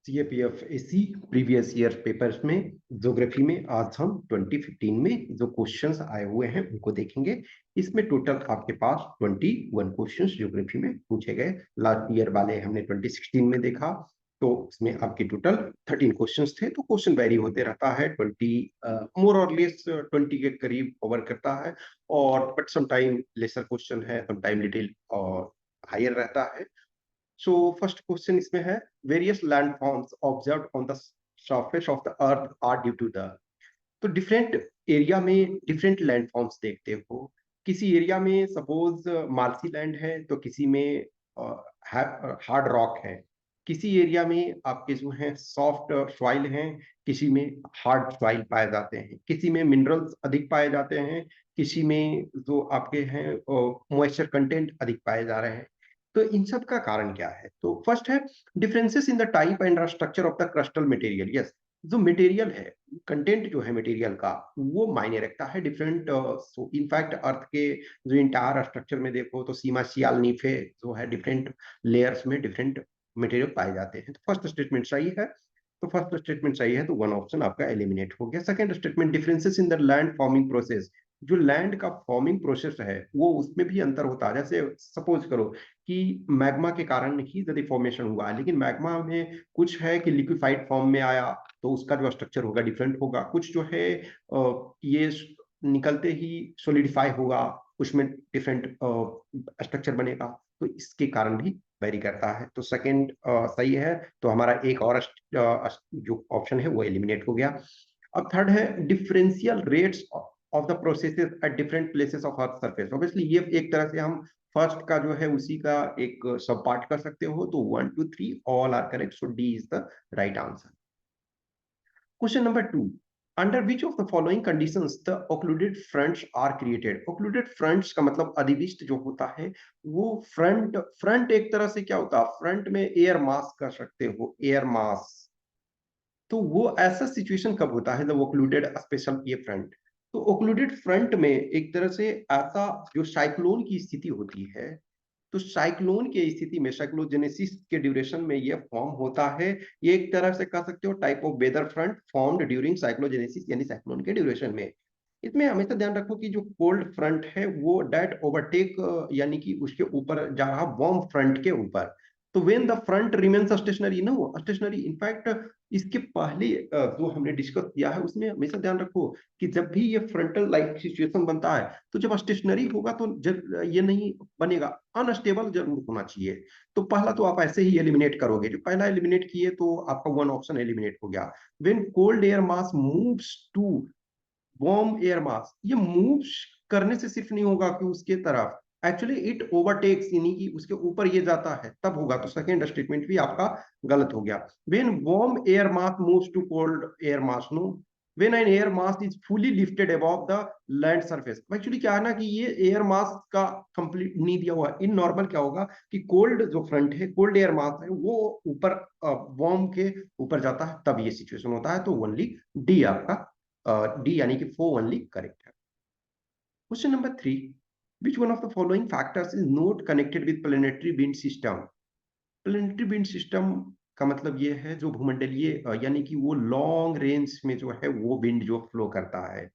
CAPF-AC previous year papers में geography में आज हम 2015 में जो क्वेश्चंस आए हुए हैं उनको देखेंगे। इसमें टोटल आपके पास 21 क्वेश्चंस ज्योग्राफी में पूछे गए। लास्ट ईयर वाले हमने 2016 में देखा, तो इसमें आपकी टोटल 13 क्वेश्चंस थे। तो क्वेश्चन वेरी होते रहता है, 20 मोर और लेस 20 के करीब कवर करता है, और but some time lesser question है, सम टाइम लिटिल और हायर रहता है। सो फर्स्ट क्वेश्चन इसमें है, various landforms observed on the surface of the earth are due to the. तो डिफरेंट एरिया में डिफरेंट लैंडफॉर्म्स देखते हो। किसी एरिया में सपोज मार्सी लैंड है, तो किसी में हार्ड रॉक है। किसी एरिया में आपके जो है सॉफ्ट सॉइल हैं, किसी में हार्ड सॉइल पाए जाते हैं। किसी में मिनरल्स अधिक पाए जाते हैं, किसी में जो आपके हैं मॉइस्चर कंटेंट अधिक पाए जा रहे हैं। तो इन सब का कारण क्या है? तो फर्स्ट है differences in the type and structure of the crustal material. Yes, जो मटेरियल है, कंटेंट जो है मटेरियल का, वो मायने रखता है डिफरेंट। सो इनफैक्ट अर्थ के जो इंटायर स्ट्रक्चर में देखो तो सीमा सियाल नीफे जो है डिफरेंट लेयर्स में डिफरेंट मटेरियल पाए जाते हैं। तो फर्स्ट स्टेटमेंट सही है। तो फर्स्ट स्टेटमेंट सही है, तो वन ऑप्शन आपका एलिमिनेट हो गया। Second statement, differences in the land forming process. जो लैंड का फॉर्मिंग प्रोसेस है वो उसमें भी अंतर होता है। जैसे सपोज करो कि मैग्मा के कारण ही यदि फॉर्मेशन हुआ है, लेकिन मैग्मा में कुछ है कि लिक्विफाइड फॉर्म में आया, तो उसका जो स्ट्रक्चर होगा डिफरेंट होगा। कुछ जो है ये निकलते ही सॉलिडिफाई होगा, उसमें डिफरेंट स्ट्रक्चर बनेगा। तो इसके कारण भी वेरी करता है। तो सेकंड सही है। तो हमारा एक और जो ऑप्शन है वो एलिमिनेट हो गया। अब थर्ड है differential rates of the processes at different places of earth surface. Obviously ये एक तरह से हम फर्स्ट का जो है उसी का एक सब पार्ट कर सकते हो। तो 1 2 3 all are correct, so D is the right answer. Question number 2, under which of the following conditions the occluded fronts are created. Occluded fronts का मतलब अधिविष्ट जो होता है वो फ्रंट। फ्रंट एक तरह से क्या होता है, फ्रंट में एयर मास कर सकते हो, एयर मास। तो वो ऐसा सिचुएशन कब होता है, द ओक्लूडेड स्पेशल ये फ्रंट। तो ओक्लूडेड फ्रंट में एक तरह से ऐसा जो साइक्लोन की स्थिति होती है, तो साइक्लोन की स्थिति में साइक्लोजेनेसिस के ड्यूरेशन में ये फॉर्म होता है। ये एक तरह से कह सकते हो type of weather front formed during cyclogenesis, यानी साइक्लोन के ड्यूरेशन में। इसमें हमेशा ध्यान रखो कि जो कोल्ड फ्रंट है वो डायरेक्ट ओवरटेक, यानी कि उसके ऊपर जा रहा वार्म फ्रंट के ऊपर। तो when the front remains stationary, ना वो स्टेशनरी इनफैक्ट इसके पहले जो हमने डिस्कस किया है उसमें हमेशा ध्यान रखो कि जब भी ये फ्रंटल लाइक सिचुएशन बनता है तो जब स्टेशनरी होगा तो ये नहीं बनेगा, अनस्टेबल जरूर होना चाहिए। तो पहला तो आप ऐसे ही एलिमिनेट करोगे, जो पहला एलिमिनेट किए तो आपका वन ऑप्शन एलिमिनेट हो गया। When cold air mass moves to warm air mass, ये मूव्स करने से सिर्फ नहीं होगा कि उसके तरफ, एक्चुअली इट ओवरटेक्स, यानी कि उसके ऊपर ये जाता है तब होगा। तो सेकंड स्टेटमेंट भी आपका गलत हो गया। When warm air mass moves to cold air mass, no. When an air mass is fully lifted above the land surface, actually क्या है ना कि ये एयर मास का कंप्लीट नहीं दिया हुआ। इन नॉर्मल क्या होगा कि कोल्ड जो फ्रंट है, कोल्ड एयर मास है, वो ऊपर वार्म के ऊपर जाता है, तब ये सिचुएशन होता है। तो ओनली डी आपका, डी यानी कि 4 ओनली करेक्ट है। Question number 3, which one of the following factors is not connected with planetary wind system। Planetary wind system का मतलब ये है जो भूमंडलीय यानी कि वो लॉन्ग रेंज में जो है वो विंड जो फ्लो करता है।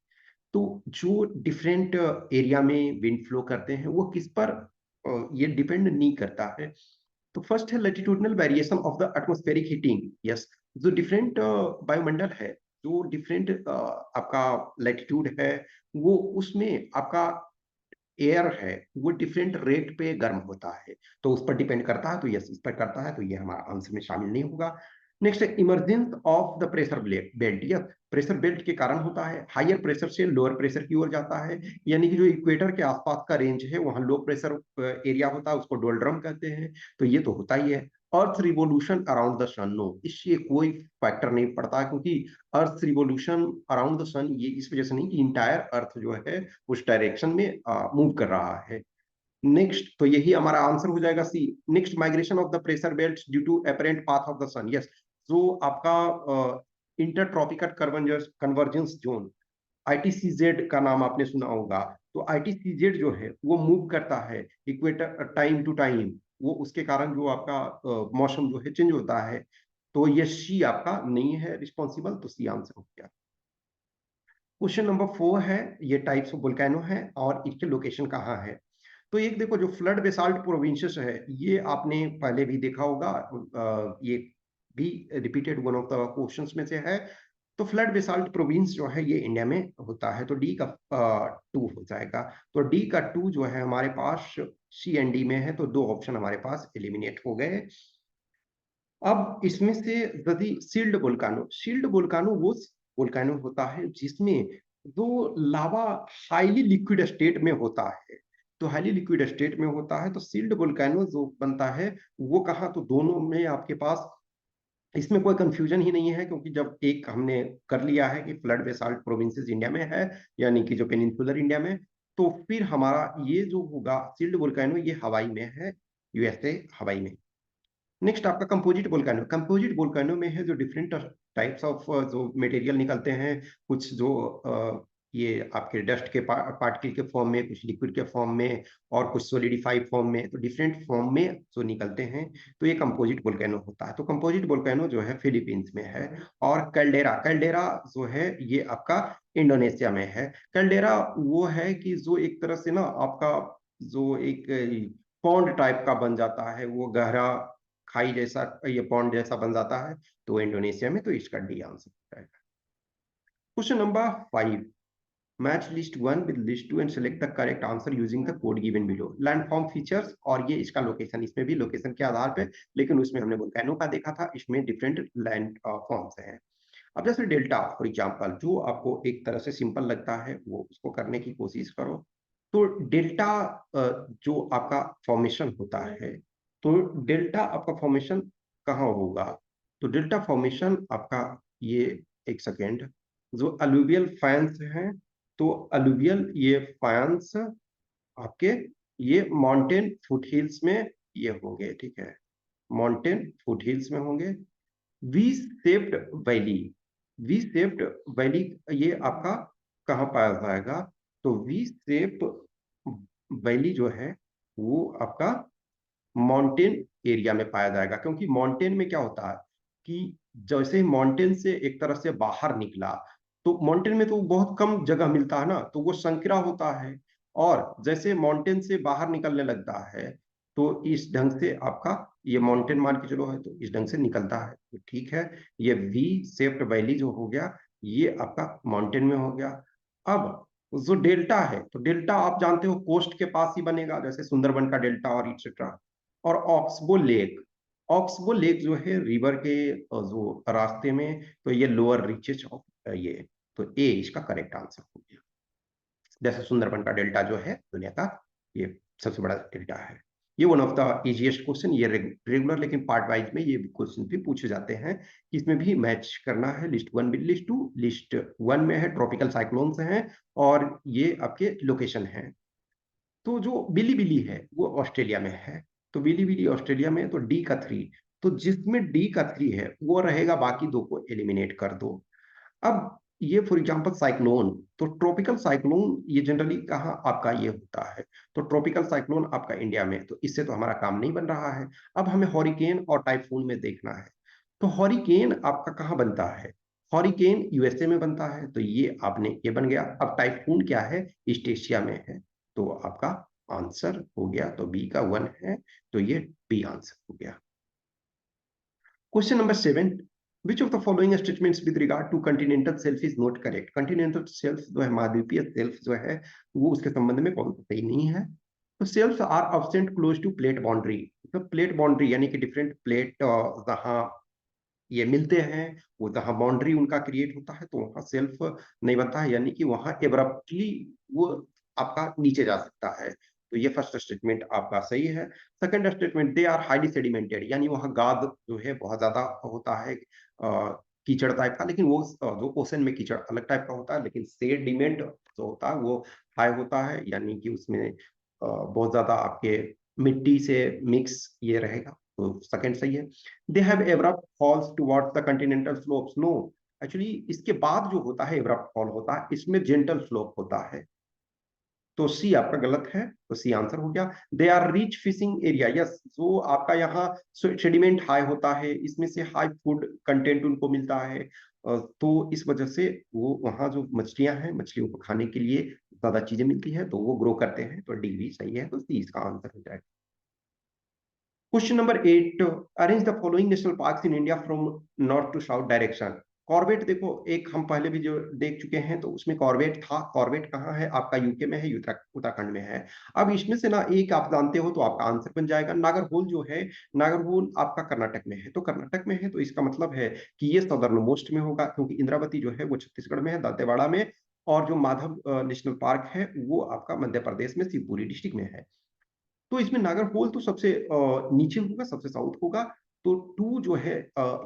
तो जो डिफरेंट एरिया में विंड फ्लो करते हैं वो किस पर ये डिपेंड नहीं करता है। तो फर्स्ट है latitudinal variation of the atmospheric heating. Yes, जो डिफरेंट वायुमंडल है, जो डिफरेंट आपका लेटिट्यूड है, वो उसमें आपका एयर है वो डिफरेंट रेट पे गर्म होता है। तो उस पर डिपेंड करता है। तो यस, इस पर करता है, तो ये हमारा आंसर में शामिल नहीं होगा। नेक्स्ट है emergence of the pressure belt. Yes, pressure belt के कारण होता है, हायर प्रेशर से लोअर प्रेशर की ओर जाता है। यानी कि जो इक्वेटर के आसपास का रेंज है वहां लो प्रेशर एरिया होता है, उसको डोल्ड्रम कहते हैं। तो ये तो होता ही है। Earth revolution around the sun, no, इससे कोई फैक्टर नहीं पड़ता, क्योंकि earth revolution around the sun ये इस वजह से नहीं कि इंटायर अर्थ जो है उस डायरेक्शन में मूव कर रहा है। नेक्स्ट, तो यही हमारा आंसर हो जाएगा C. Next, migration of the pressure belt due to apparent path of the sun. Yes, जो आपका inter tropical convergence zone, ITCZ का नाम आपने सुना होगा। तो आईटीसीजेड जो है वो मूव करता है इक्वेटर टाइम टू टाइम, वो उसके कारण जो आपका मौसम जो है चेंज होता है। तो ये सी आपका नहीं है रिस्पॉन्सिबल, तो सी आंसर हो गया। क्वेश्चन नंबर 4 है, ये टाइप्स ऑफ वोल्केनो है और इसके लोकेशन कहाँ है। तो एक देखो, जो फ्लड बेसाल्ट प्रोविंसेस है ये आपने पहले भी देखा होगा, ये भी repeated one of the questions में से है। तो फ्लड बेसाल्ट प्रोविंस जो है ये इंडिया में होता है, तो डी का 2 हो जाएगा। तो डी का 2 जो है हमारे पास सी एंड डी में है, तो 2 ऑप्शन हमारे पास एलिमिनेट हो गए। अब इसमें से यदि शील्ड वोल्कानो वो वोल्कानो होता है जिसमें जो लावा हाईली लिक्विड स्टेट में होता है। तो हाईली लिक्विड स्टेट में होता है, तो शील्ड वोल्कानो जो बनता है वो कहाँ, तो दोनों में आपके पास, इसमें कोई कंफ्यूजन ही नहीं है, क्योंकि जब एक हमने कर लिया है कि फ्लड बेसाल्ट प्रोविंसेस इंडिया में है, यानी कि जो पेनिनसुलर इंडिया में, तो फिर हमारा ये जो होगा शील्ड वोल्कानो ये हवाई में है, यूएसए हवाई में। नेक्स्ट आपका कंपोजिट वोल्केनो में है जो डिफरेंट टाइप्स ऑफ जो मटेरियल निकलते हैं, कुछ जो ये आपके डस्ट के पार्टिकल के फॉर्म में, कुछ लिक्विड के फॉर्म में और कुछ सोलिडिफाइड फॉर्म में, तो डिफरेंट फॉर्म में जो निकलते हैं, तो ये कंपोजिट वोल्केनो होता है। तो कंपोजिट वोल्केनो जो है फिलीपींस में है। और कैल्डेरा जो है ये आपका इंडोनेशिया में है। कैल्डेरा वो है कि जो एक तरह से ना आपका जो एक पॉन्ड टाइप का बन जाता है, वो गहरा खाई जैसा, ये पॉन्ड जैसा बन जाता है, तो इंडोनेशिया में, तो इसका डी आंसर हो जाएगा। Question number 5, match list 1 with list 2 and select the correct answer using the code given below. Landform features, और ये इसका लोकेशन, इसमें भी लोकेशन के आधार पे, लेकिन उसमें हमने वोल्केनो का देखा था, इसमें डिफरेंट लैंड फॉर्म्स हैं। अब जैसे डेल्टा फॉर एग्जांपल, जो आपको एक तरह से सिंपल लगता है वो उसको करने की कोशिश करो। तो डेल्टा जो आपका फॉर्मेशन होता है, तो डेल्टा आपका फॉर्मेशन कहाँ होगा, तो डेल्टा फॉर्मेशन आपका ये, एक सेकेंड, जो अलुवियल फैंस हैं, तो अलुवियल ये फैंस आपके ये माउंटेन फुटहिल्स में ये होंगे, ठीक है, माउंटेन फुटहिल्स में होंगे। V shaped valley, V shaped valley ये आपका कहाँ पाया जाएगा, तो वी शेप वैली जो है वो आपका माउंटेन एरिया में पाया जाएगा, क्योंकि माउंटेन में क्या होता है कि जैसे माउंटेन से एक तरह से बाहर निकला, तो माउंटेन में तो बहुत कम जगह मिलता है ना, तो वो संकरा होता है, और जैसे माउंटेन से बाहर निकलने लगता है, तो इस ढंग से आपका ये माउंटेन मान के चलो है, तो इस ढंग से निकलता है, तो ठीक है, ये वी शेप्ड वैली जो हो गया ये आपका माउंटेन में हो गया। अब जो डेल्टा है, तो डेल्टा आप जानते हो कोस्ट के पास ही बनेगा, जैसे सुंदरबन का डेल्टा और एक्सेट्रा। और ऑक्सबो लेक जो है रिवर के जो रास्ते में, तो ये लोअर रीचेस ऑफ ये, तो ए इसका करेक्ट आंसर हो गया। जैसे सुंदरबन का डेल्टा जो है दुनिया का ये सबसे बड़ा डेल्टा है। ये one of the easiest question, ये रेगुलर लेकिन पार्ट वाइज में ये क्वेश्चन भी पूछे जाते हैं, कि इसमें भी मैच करना है लिस्ट 1 विद लिस्ट 2। लिस्ट 1 में है ट्रॉपिकल साइक्लोन्स हैं और ये आपके लोकेशन है। तो जो बिली है वो ऑस्ट्रेलिया में है, तो बिली ऑस्ट्रेलिया में, तो डी का 3, तो जिसमें डी का 3 है वो रहेगा, बाकी दो को एलिमिनेट कर दो। अब ये फॉर एग्जांपल साइक्लोन, तो ट्रॉपिकल साइक्लोन ये जनरली कहाँ आपका ये होता है, तो ट्रॉपिकल साइक्लोन आपका इंडिया में, तो इससे तो हमारा काम नहीं बन रहा है। अब हमें हॉरिकेन और टाइफून में देखना है, तो हॉरिकेन आपका कहाँ बनता है, हॉरिकेन यूएसए में बनता है, तो ये आपने ये बन गया। अब टाइफून क्या है, ईस्ट एशिया में है, तो आपका आंसर हो गया, तो बी का 1 है, तो ये बी आंसर हो गया। Question number 7, which of the following statements with regard to continental shelf is not correct। continental shelf जो है महाद्वीपीय शेल्फ जो है वो उसके संबंध में कौन सा सही नहीं है। तो shelves are absent close to plate boundary, तो प्लेट बाउंड्री यानी कि डिफरेंट प्लेट जहाँ ये मिलते हैं, वो जहाँ बाउंड्री उनका क्रिएट होता है, तो वहाँ सेल्फ नहीं बनता है, यानी कि वहाँ एब्रप्टली वो आपका नीचे जा सकता है। तो ये फर्स्ट स्टेटमेंट आपका सही है। Second statement, they are highly sedimented, यानी वहाँ गाद जो है बहुत ज्यादा होता है, कीचड़ टाइप का, लेकिन वो जो ओशन में कीचड़ अलग टाइप का होता है, लेकिन सेडिमेंट जो होता है वो हाई होता है, यानी कि उसमें बहुत ज्यादा आपके मिट्टी से मिक्स ये रहेगा, तो सेकंड सही है। They have abrupt falls towards the continental slopes, no, actually इसके बाद जो होता है एब्रप्ट फॉल होता है, इसमें जेंटल स्लोप होता है। तो सी आपका गलत है, तो सी आंसर हो गया। They are rich fishing area, yes, जो आपका यहाँ सेडिमेंट हाई होता है, इसमें से हाई फूड कंटेंट उनको मिलता है, तो इस वजह से वो वहाँ जो मछलियां हैं, मछलियों को खाने के लिए ज्यादा चीजें मिलती है, तो वो ग्रो करते हैं, तो डी भी सही है, तो सी इसका आंसर हो जाएगा। Question number 8, arrange the following national parks in India from north to south direction. Corbett देखो, एक हम पहले भी जो देख चुके हैं, तो उसमें कॉर्बेट था। कॉर्बेट कहाँ है? आपका यूके में है, उत्तराखंड में है। अब इसमें से ना एक आप जानते हो, तो आपका आंसर बन जाएगा। नागरहोल जो है, नागरहोल आपका कर्नाटक में है, तो कर्नाटक में है, तो इसका मतलब है कि ये सदर्न मोस्ट में होगा, क्योंकि इंद्रावती जो है वो छत्तीसगढ़ में है, दंतेवाड़ा में, और जो माधव नेशनल पार्क है वो आपका मध्य प्रदेश में शिवपुरी डिस्ट्रिक्ट में है। तो इसमें नागरहोल तो सबसे नीचे होगा, सबसे साउथ होगा, तो टू जो है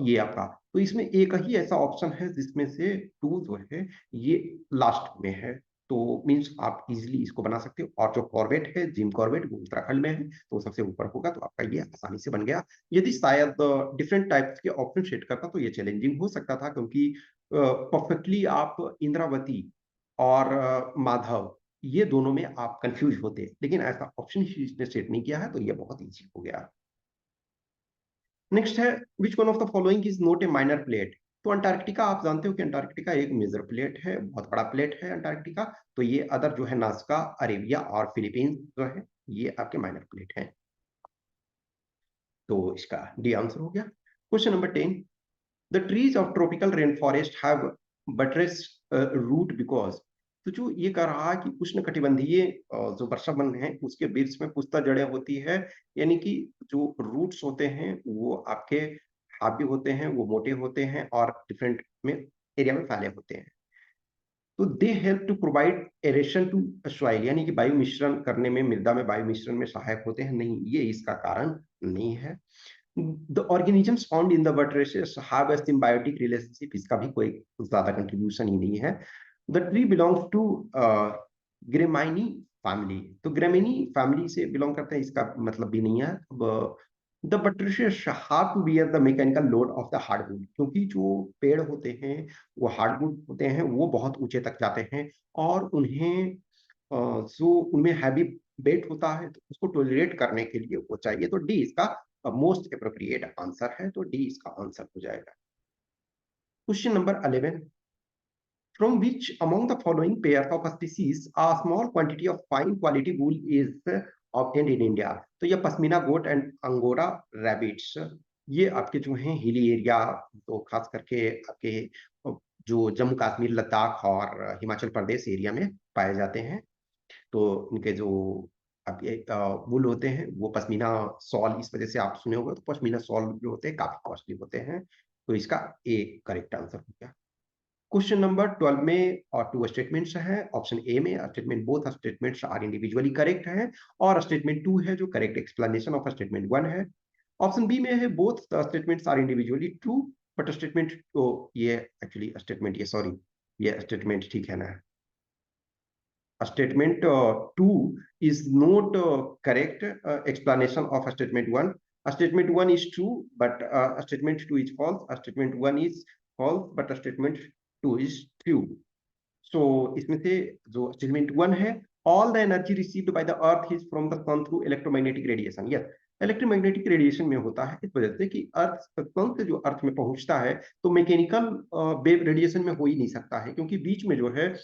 ये आपका, तो इसमें एक ही ऐसा ऑप्शन है जिसमें से टू जो है ये लास्ट में है, तो मीन्स आप इजीली इसको बना सकते हो। और जो कॉर्बेट है, जिम कॉर्बेट, वो उत्तराखंड में है, तो सबसे ऊपर होगा, तो आपका ये आसानी से बन गया। यदि शायद डिफरेंट टाइप्स के ऑप्शन सेट करता तो ये चैलेंजिंग हो सकता था, क्योंकि परफेक्टली आप इंद्रावती और माधव, ये दोनों में आप कंफ्यूज होते, लेकिन ऐसा ऑप्शन ही इसने सेट नहीं किया है, तो ये बहुत इजी हो गया। नेक्स्ट है, which one of the following is not a minor plate. तो अंटार्कटिका आप जानते हो कि अंटार्कटिका एक मेजर प्लेट है, बहुत बड़ा प्लेट है अंटार्कटिका, तो ये अदर जो है नास्का, अरेबिया और फिलीपींस जो है ये आपके माइनर प्लेट है, तो इसका डी आंसर हो गया। Question number 10, the trees of tropical rain forest have buttress root because. तो जो ये कह रहा है कि उष्ण कटिबंधीय जो वर्षा वन है उसके बीच में पुष्ता जड़ें होती है, यानी कि जो रूट्स होते हैं वो आपके हावी होते हैं, वो मोटे होते हैं और डिफरेंट में एरिया में फैले होते हैं। तो they help to provide aeration to soil, यानी कि वायु मिश्रण करने में, मृदा में वायु मिश्रण में सहायक होते हैं, नहीं, ये इसका कारण नहीं है। The organisms found in the buttresses have a symbiotic relationship, इसका भी कोई ज्यादा कंट्रीब्यूशन ही नहीं है। The tree belongs to gramineae family, तो ग्रेमिनी फैमिली से बिलोंग करते हैं, इसका मतलब भी नहीं है। The buttresses have to bear the mechanical load of the hardwood, क्योंकि जो पेड़ होते हैं वो हार्डवुड होते हैं, वो बहुत ऊंचे तक जाते हैं, और उन्हें जो उनमें हैवी वेट होता है, तो उसको टॉलरेट करने के लिए वो चाहिए, तो डी इसका मोस्ट अप्रोप्रिएट आंसर है, तो डी इसका आंसर हो जाएगा। Question number 11, from which among the following pair of species a small quantity of fine quality wool is obtained in India। तो ये pashmina goat and angora rabbits, ये आपके जो हैं हिली एरिया, तो खास करके आपके जो जम्मू कश्मीर, लद्दाख और हिमाचल प्रदेश एरिया में पाए जाते हैं, तो इनके जो आपके वुल होते हैं वो पश्मीना सॉल, इस वजह से आप सुने होंगे, तो पश्मीना सॉल जो होते हैं काफी कॉस्टली होते हैं, तो इसका ए करेक्ट आंसर हो गया। क्वेश्चन नंबर 12 में और टू स्टेटमेंट्स हैं। ऑप्शन ए में statement both statements are individually correct है, और स्टेटमेंट 2 है जो करेक्ट एक्सप्लेनेशन ऑफ स्टेटमेंट 1 है। ऑप्शन बी में है both statements are individually true, but statement, तो ये एक्चुअली स्टेटमेंट, ये सॉरी, ये स्टेटमेंट ठीक है ना, statement 2 is not correct explanation of statement 1. Statement 1 is true, but statement 2 is false. Statement 1 is false, but statement 2 is true. So इसमें से जो statement 1 है, all the energy received by the earth is from the sun through electromagnetic radiation. Yes, electromagnetic radiation में होता है, इस वजह से कि अर्थ, सन से जो अर्थ में पहुंचता है, तो मैकेनिकल वेव रेडिएशन में हो ही नहीं सकता है, क्योंकि बीच में जो है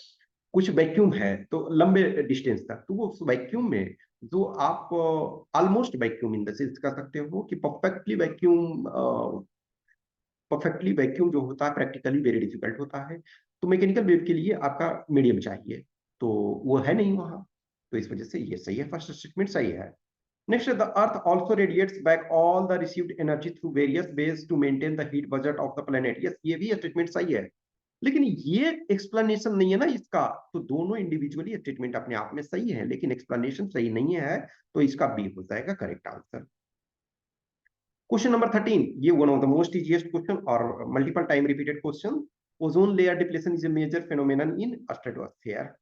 कुछ वैक्यूम है, तो लंबे डिस्टेंस तक, तो वो उस वैक्यूम में जो आप almost vacuum in the sense कह सकते हो कि परफेक्टली वैक्यूम जो होता है प्रैक्टिकली वेरी डिफिकल्ट होता है, तो मैकेनिकल वेव के लिए आपका मीडियम चाहिए, तो वो है नहीं वहां, तो इस वजह से ये सही है, फर्स्ट स्टेटमेंट सही है। Next, the earth also radiates back all the received energy through various ways to maintain the heat budget of the planet. Yes, ये भी स्टेटमेंट सही है, लेकिन ये एक्सप्लेनेशन नहीं है ना इसका, तो दोनों इंडिविजुअली स्टेटमेंट अपने आप में सही है, लेकिन एक्सप्लेनेशन सही नहीं है, तो इसका बी हो जाएगा करेक्ट आंसर। क्वेश्चन नंबर 13, ये one of the most easiest question और multiple time repeated question. Ozone layer depletion is a major phenomenon in stratosphere.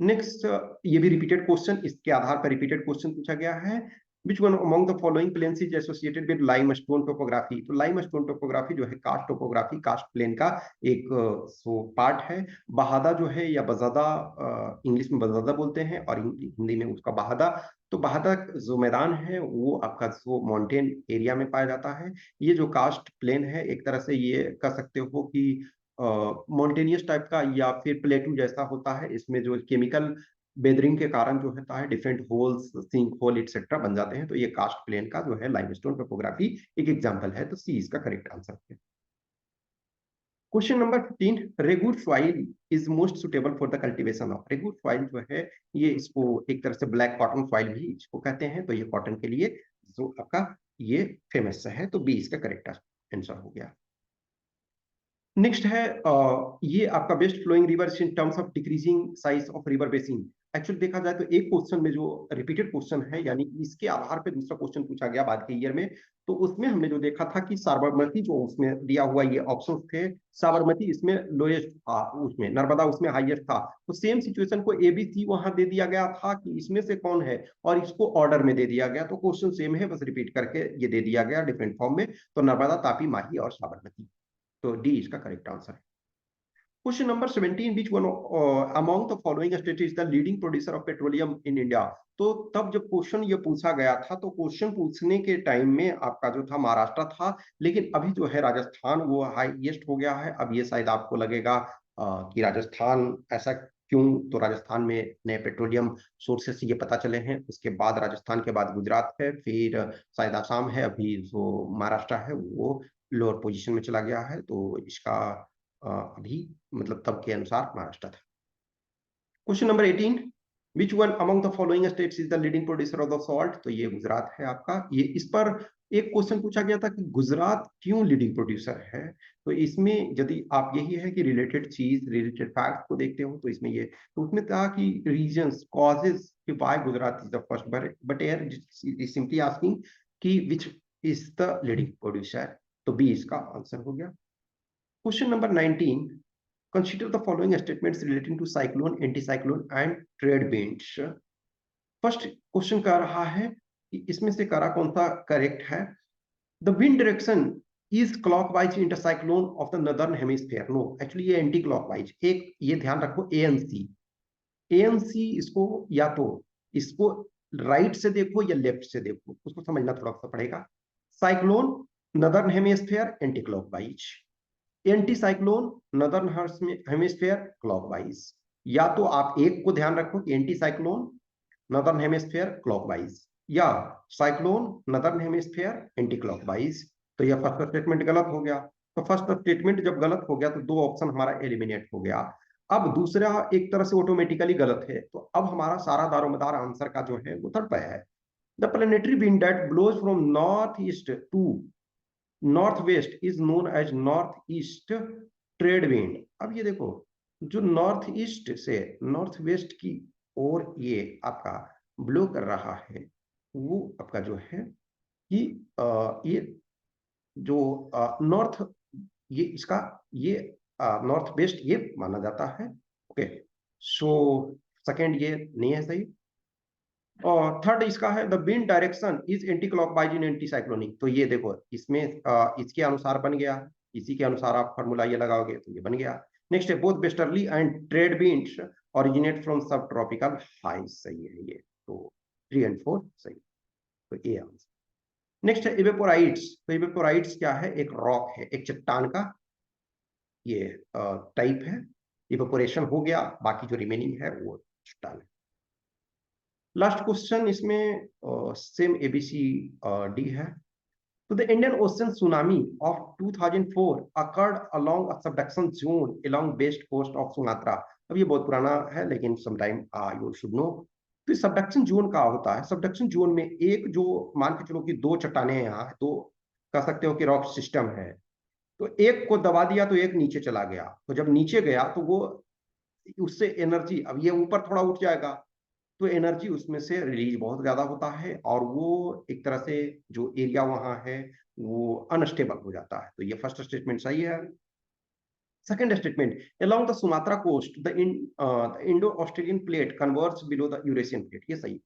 Next, ये भी रिपीटेड क्वेश्चन, इसके आधार पर रिपीटेड क्वेश्चन पूछा गया है। Which one among the following plains is associated with limestone topography? तो limestone topography जो है कास्ट टोपोग्राफी, कास्ट प्लेन का एक सो पार्ट है। बहादा जो है या बजादा, इंग्लिश में बजादा बोलते हैं और हिंदी में उसका बहादा। तो बहादा जो मैदान है वो आपका जो माउंटेन एरिया में पाया जाता है। ये जो कास्ट प्लेन है एक तरह से ये कह सकते हो कि माउंटेनियस टाइप का या फिर प्लेटू जैसा होता है। इसमें जो केमिकल बेदरिंग के कारण जो होता है different holes, sink hole etcetera बन जाते हैं। तो ये कास्ट प्लेन का जो है लाइमस्टोन टोपोग्राफी एक एग्जांपल है। तो सी इसका करेक्ट आंसर है। Question number 15, regur soil is most suitable for the cultivation of. Regur soil जो है ये इसको एक तरह से ब्लैक कॉटन सॉइल भी इसको कहते हैं। तो ये कॉटन के लिए जो आपका ये फेमस है। तो बी इसका करेक्ट आंसर हो गया। नेक्स्ट है ये आपका best flowing river in terms of decreasing size of river basin. Actually देखा जाए तो एक क्वेश्चन में जो रिपीटेड क्वेश्चन है यानी इसके आधार पे दूसरा क्वेश्चन पूछा गया बाद के ईयर में। तो उसमें हमने जो देखा था कि साबरमती जो उसमें दिया हुआ ये ऑप्शन थे, साबरमती इसमें लोएस्ट था, उसमें नर्मदा उसमें हाईएस्ट था। तो सेम सिचुएशन को एबीसी वहां दे दिया गया था कि इसमें से कौन है और इसको ऑर्डर में दे दिया गया। तो क्वेश्चन सेम है, बस रिपीट करके ये दे दिया गया डिफरेंट फॉर्म में। तो नर्मदा, तापी, माही और साबरमती। तो डी इसका करेक्ट आंसर है। Question number 17, which one among the following state is the leading producer of petroleum in India. तो तब जब क्वेश्चन ये पूछा गया था तो क्वेश्चन पूछने के टाइम में आपका जो था महाराष्ट्र था, लेकिन अभी जो है राजस्थान वो हाईएस्ट हो गया है। अब ये शायद आपको लगेगा कि राजस्थान ऐसा क्यों? तो राजस्थान में नए पेट्रोलियम सोर्सेस ये पता चले हैं। उसके बाद राजस्थान के बाद गुजरात है, फिर शायद आसाम है, अभी जो महाराष्ट्र है वो लोअर पोजीशन में चला गया है। तो इसका अभी मतलब तब के अनुसार महाराष्ट्र था। Question number 18, which one among the following states is the leading producer of the salt. तो ये गुजरात है आपका। ये इस पर एक क्वेश्चन पूछा गया था कि गुजरात क्यों लीडिंग प्रोड्यूसर है। तो इसमें यदि आप यही है कि रिलेटेड चीज, रिलेटेड फैक्ट को देखते हो तो इसमें ये, तो उसमें कहा कि रीजंस, कॉजेज कि why Gujarat is the first, but are simply asking कि which is the leading producer. तो बी इसका आंसर हो गया। Question number 19. Consider the following statements relating to cyclone, anticyclone and trade winds. First question कह रहा है कि इसमें से करा कौन सा करेक्ट है। The wind direction is clockwise in the cyclone of the northern hemisphere. No, actually ये एंटी क्लॉकवाइज। एक ये ध्यान रखो, एएनसी। एएनसी इसको या तो इसको राइट से देखो या लेफ्ट से देखो, उसको समझना थोड़ा सा पड़ेगा। Cyclone northern hemisphere anti clockwise, anti cyclone northern hemisphere clockwise. या तो आप एक को ध्यान रखो कि anti cyclone northern hemisphere clockwise या cyclone northern hemisphere anti clockwise. तो यह फर्स्ट स्टेटमेंट गलत हो गया। तो फर्स्ट स्टेटमेंट जब गलत हो गया तो दो ऑप्शन हमारा एलिमिनेट हो गया। अब दूसरा एक तरह से ऑटोमेटिकली गलत है। तो अब हमारा सारा दारोमदार आंसर का जो है वो थर्ड पे है। The planetary wind that blows from north east to north west is known as north east trade wind. अब ये देखो, जो नॉर्थ ईस्ट से नॉर्थ वेस्ट की ओर ये आपका ब्लो कर रहा है वो आपका जो है कि ये जो नॉर्थ, ये इसका ये नॉर्थ वेस्ट ये माना जाता है। ओके, सो सेकेंड ये नहीं है सही। और थर्ड इसका है the wind direction is anti clockwise in anti cyclonic. तो ये देखो इसमें इसके अनुसार बन गया, इसी के अनुसार आप फॉर्मूला ये लगाओगे तो ये बन गया। नेक्स्ट है both westerly and trade winds originate from सब ट्रॉपिकल हाई। सही है ये। तो 3 और 4 सही। तो ये आंसर। नेक्स्ट है इवेपोराइट्स। तो इवेपोराइट्स क्या है? एक रॉक है, एक चट्टान का ये टाइप है। इवेपोरेशन हो गया, बाकी जो रिमेनिंग है वो चट्टान है। लास्ट क्वेश्चन इसमें सेम एबीसी डी है। तो the Indian ocean tsunami of 2004 occurred along a subduction zone along west coast of Sumatra. अब ये बहुत पुराना है लेकिन समटाइम यू शुड नो। तो सबडक्शन जोन का होता है, सबडक्शन जोन में एक जो मान के चलो कि दो चट्टाने हैं, यहाँ दो कह सकते हो कि रॉक सिस्टम है। तो एक को दबा दिया तो एक नीचे चला गया। तो जब नीचे गया तो वो उससे एनर्जी, अब ये ऊपर थोड़ा उठ जाएगा तो एनर्जी उसमें से रिलीज बहुत ज्यादा होता है और वो एक तरह से जो एरिया वहां है वो अनस्टेबल हो जाता है। तो ये फर्स्ट स्टेटमेंट सही है। Second statement, along the Sumatra coast the Indo Australian plate converts below the Eurasian plate. ये सही।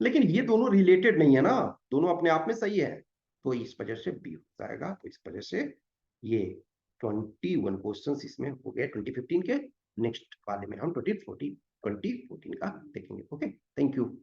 लेकिन ये दोनों रिलेटेड नहीं है ना, दोनों अपने आप में सही है, तो इस वजह से बी हो जाएगा। तो इस वजह से ये 21 क्वेश्चंस इसमें हो गए 2015 के। नेक्स्ट वाले में हम 2014 का देखेंगे। Okay, thank you.